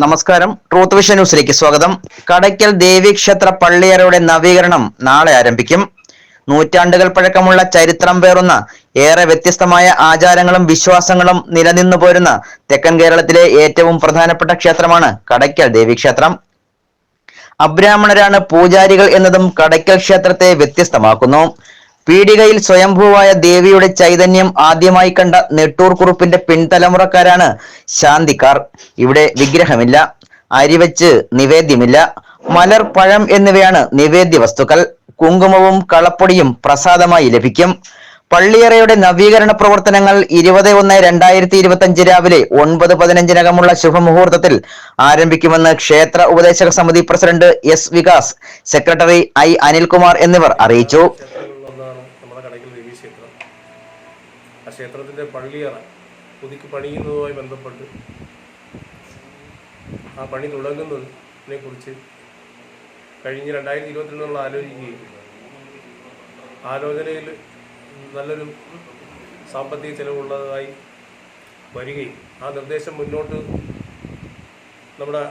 നമസ്കാരം. Truth vision ന്യൂസിലേക്ക് സ്വാഗതം. കടയ്ക്കൽ ദേവീക്ഷേത്ര പള്ളിയറയുടെ നവീകരണം നാളെ ആരംഭിക്കും. നൂറ്റാണ്ടുകൾ പഴക്കമുള്ള ചരിത്രം പേറുന്ന ഏറെ വ്യത്യസ്തമായ ആചാരങ്ങളും വിശ്വാസങ്ങളും നിലനിന്നു പോരുന്ന തെക്കൻ കേരളത്തിലെ ഏറ്റവും പ്രധാനപ്പെട്ട ക്ഷേത്രമാണ് കടയ്ക്കൽ ദേവീക്ഷേത്രം. അബ്രാഹ്മണരാണ് പൂജാരികൾ എന്നതും കടയ്ക്കൽ ക്ഷേത്രത്തെ വ്യത്യസ്തമാക്കുന്നു. പീടികയിൽ സ്വയംഭൂവായ ദേവിയുടെ ചൈതന്യം ആദ്യമായി കണ്ട നെട്ടൂർ കുറുപ്പിന്റെ പിൻതലമുറക്കാരാണ് ശാന്തിക്കാർ. ഇവിടെ വിഗ്രഹമില്ല, അരിവെച്ച് നിവേദ്യമില്ല, മലർ, പഴം എന്നിവയാണ് നിവേദ്യ വസ്തുക്കൾ. കുങ്കുമവും കളപ്പൊടിയും പ്രസാദമായി ലഭിക്കും. പള്ളിയറയുടെ നവീകരണ പ്രവർത്തനങ്ങൾ 20/1/2025 രാവിലെ 9:15 ശുഭമുഹൂർത്തത്തിൽ ആരംഭിക്കുമെന്ന് ക്ഷേത്ര ഉപദേശക സമിതി president S Vikas, secretary I Anilkumar എന്നിവർ അറിയിച്ചു. ആ ക്ഷേത്രത്തിൻ്റെ പള്ളിയറ പുതുക്കി പണിയുന്നതുമായി ബന്ധപ്പെട്ട് ആ പണി തുടങ്ങുന്നതിനെ കുറിച്ച് കഴിഞ്ഞ 2022 ആലോചിക്കുകയും ആലോചനയിൽ നല്ലൊരു സാമ്പത്തിക ചെലവുള്ളതായി വരികയും ആ നിർദ്ദേശം മുന്നോട്ട് നമ്മുടെ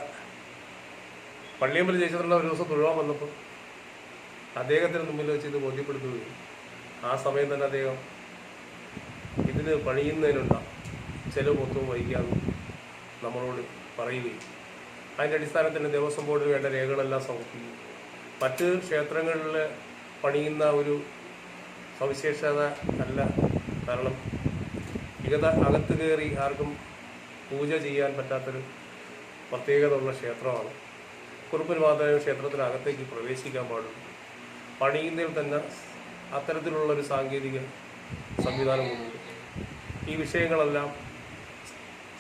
പള്ളിയമ്പലം ജയിച്ചിട്ടുള്ള ഒരു ദിവസം തൊഴുവാൻ വന്നപ്പോൾ അദ്ദേഹത്തിന് മുമ്പിൽ വെച്ച് ഇത് ബോധ്യപ്പെടുത്തുകയും ആ സമയം തന്നെ അദ്ദേഹം ഇതിന് പണിയുന്നതിനുള്ള ചിലവ് മൊത്തവും വഹിക്കാമെന്ന് നമ്മളോട് പറയുകയും അതിൻ്റെ അടിസ്ഥാനത്തിൽ ദേവസ്വം ബോർഡിന് വേണ്ട രേഖകളെല്ലാം സമർപ്പിക്കും. മറ്റ് ക്ഷേത്രങ്ങളിൽ പണിയുന്ന ഒരു സവിശേഷത അല്ല. കാരണം അകത്ത് കയറി ആർക്കും പൂജ ചെയ്യാൻ പറ്റാത്തൊരു പ്രത്യേകത ഉള്ള ക്ഷേത്രമാണ്. കുറുപ്പിന് മാത്രമേ ക്ഷേത്രത്തിനകത്തേക്ക് പ്രവേശിക്കാൻ പാടുള്ളൂ. പണിയുന്നതിൽ തന്നെ അത്തരത്തിലുള്ളൊരു സാങ്കേതിക സംവിധാനമുണ്ട്. ഈ വിഷയങ്ങളെല്ലാം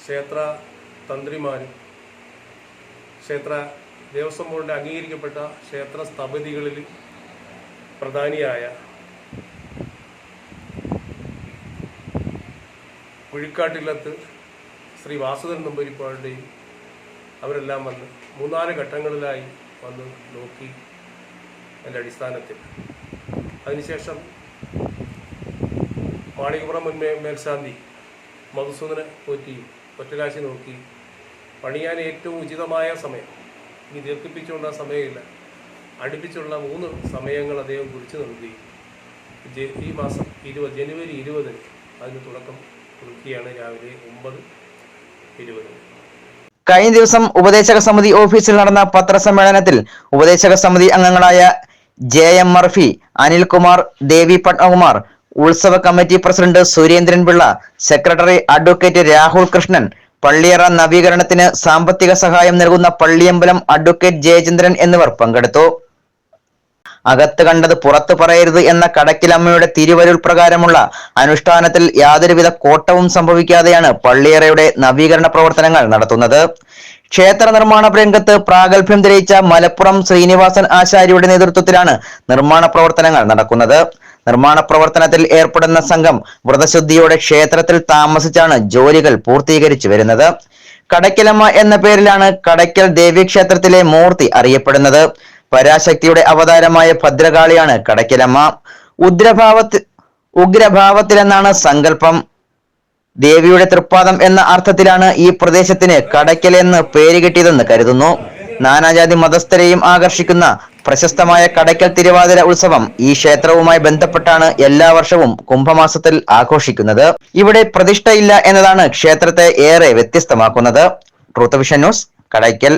ക്ഷേത്ര തന്ത്രിമാരും ക്ഷേത്ര ദേവസ്വം ബോർഡിൻ്റെ അംഗീകരിക്കപ്പെട്ട ക്ഷേത്ര സ്ഥപതികളിൽ പ്രധാനിയായ കുഴിക്കാട്ടിലത്ത് ശ്രീ വാസുദേവൻ നമ്പൂതിരിപ്പാടിൻ്റെയും അവരെല്ലാം വന്ന് 3-4 ഘട്ടങ്ങളിലായി വന്ന് നോക്കി. അതിൻ്റെ അടിസ്ഥാനത്തിൽ അതിനുശേഷം മാളികപ്പുറം മേൽശാന്തി മധുസൂദനെ പോറ്റിയും ഒറ്റകാശി നോക്കി പണിയാൻ ഏറ്റവും ഉചിതമായ സമയം, ഇനി ദീർഘിപ്പിച്ചുകൊണ്ട് ആ സമയമില്ല, അടുപ്പിച്ചുള്ള 3 സമയങ്ങൾ അദ്ദേഹം കുറിച്ച് നൽകി. ഈ മാസം ജനുവരി 20 അതിന് തുടക്കം കുറിക്കുകയാണ്. രാവിലെ 9:20. കഴിഞ്ഞ ദിവസം ഉപദേശക സമിതി ഓഫീസിൽ നടന്ന പത്രസമ്മേളനത്തിൽ ഉപദേശക സമിതി അംഗങ്ങളായ JM മർഫി, അനിൽകുമാർ, ദേവി പത്മകുമാർ, ഉത്സവ committee president Surendran Pillai, secretary advocate Rahul Krishnan, പള്ളിയറ നവീകരണത്തിന് സാമ്പത്തിക സഹായം നൽകുന്ന പള്ളിയമ്പലം അഡ്വക്കേറ്റ് ജയചന്ദ്രൻ എന്നിവർ പങ്കെടുത്തു. അകത്ത് കണ്ടത് പുറത്തു പറയരുത് എന്ന കടക്കിലമ്മയുടെ തിരുവരുൾ പ്രകാരമുള്ള അനുഷ്ഠാനത്തിൽ യാതൊരുവിധ കോട്ടവും സംഭവിക്കാതെയാണ് പള്ളിയറയുടെ നവീകരണ പ്രവർത്തനങ്ങൾ നടത്തുന്നത്. ക്ഷേത്ര നിർമ്മാണ രംഗത്ത് പ്രാഗൽഭ്യം തെളിയിച്ച മലപ്പുറം ശ്രീനിവാസൻ ആശാരിയുടെ നേതൃത്വത്തിലാണ് നിർമ്മാണ പ്രവർത്തനങ്ങൾ നടക്കുന്നത്. നിർമ്മാണ പ്രവർത്തനത്തിൽ ഏർപ്പെടുന്ന സംഘം വ്രതശുദ്ധിയോടെ ക്ഷേത്രത്തിൽ താമസിച്ചാണ് ജോലികൾ പൂർത്തീകരിച്ചു വരുന്നത്. കടയ്ക്കലമ്മ എന്ന പേരിലാണ് കടയ്ക്കൽ ദേവീക്ഷേത്രത്തിലെ മൂർത്തി അറിയപ്പെടുന്നത്. പരാശക്തിയുടെ അവതാരമായ ഭദ്രകാളിയാണ് കടയ്ക്കലമ്മ. ഉഗ്രഭാവത്തിലെന്നാണ് സങ്കല്പം. ദേവിയുടെ തൃപ്പാദം എന്ന അർത്ഥത്തിലാണ് ഈ പ്രദേശത്തിന് കടയ്ക്കൽ എന്ന് പേര് കിട്ടിയതെന്ന് കരുതുന്നു. നാനാജാതി മതസ്ഥരെയും ആകർഷിക്കുന്ന പ്രശസ്തമായ കടയ്ക്കൽ തിരുവാതിര ഉത്സവം ഈ ക്ഷേത്രവുമായി ബന്ധപ്പെട്ടാണ് എല്ലാ വർഷവും കുംഭമാസത്തിൽ ആഘോഷിക്കുന്നത്. ഇവിടെ പ്രതിഷ്ഠയില്ല എന്നതാണ് ക്ഷേത്രത്തെ ഏറെ വ്യത്യസ്തമാക്കുന്നത്. Truth vision news, Kadakkal.